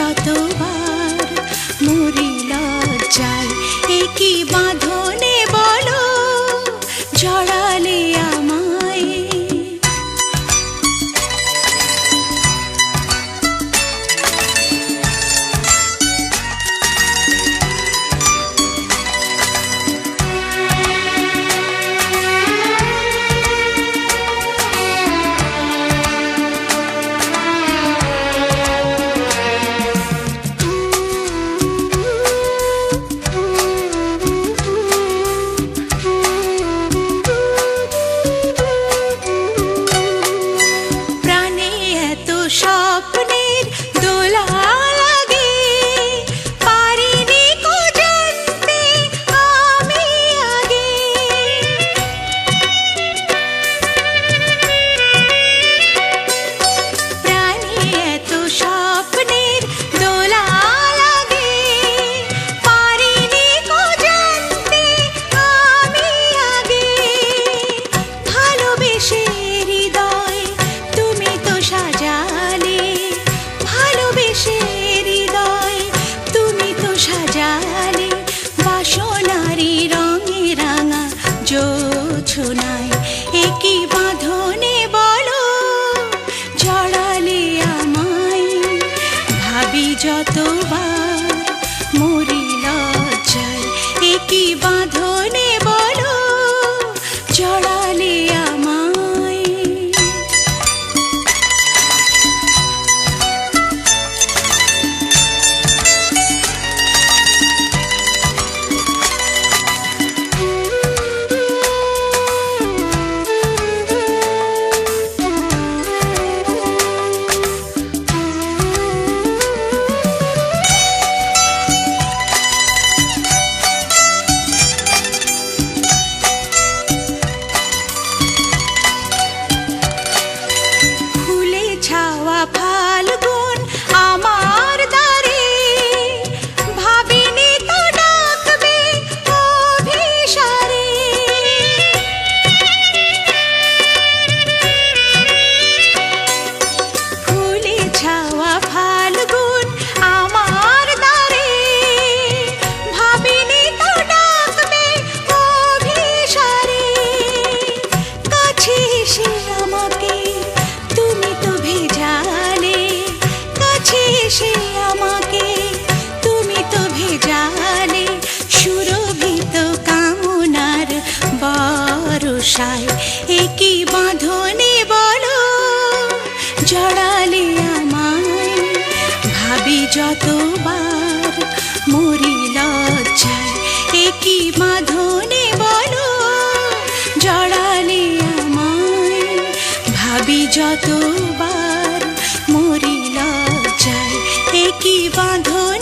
যতবার মরি লজ্জায়, একই বাঁধনে বলো জড়ালে আমায়। স্বপ্নের দোলা লাগে, পারিনি কো জানতে আমি আগে। প্রাণে এত স্বপ্নের দোলা লাগে, পারিনি কো জানতে আমি আগে। ভালোবেসে হৃদয় তুমি তো সাজালে, ভালোবেসে হৃদয় তুমি তো সাজালে, বাসনারি রঙে রাঙা জোছনায়, একই বাঁধনে বলো জড়ালে আমায়। ভাবি যতবার মরি লজ্জায়, একই বাঁধনে বলো জড়ালে আমায়। ফাল্গুন আমার দ্বারে, ভাবিনি তো ডাকবে অভিসারে। ফুলে ছাওয়া ফাল্গুন আমার দ্বারে, ভাবিনি তো ডাকবে অভিসারে। কাছে এসে আমাকে তুমি তো ভেজালে, কাছে এসে আমাকে তুমি তো ভেজালে, সুরভিত কামনার বরসায়, একই বাঁধনে বলো জড়ালে আমায়। ভাবি যতবার মরি লজ্জায়, একই বাঁধনে বলো জড়ালে আমায়। ভাবি যতবার মরি লজ্জায়, একই বাঁধনে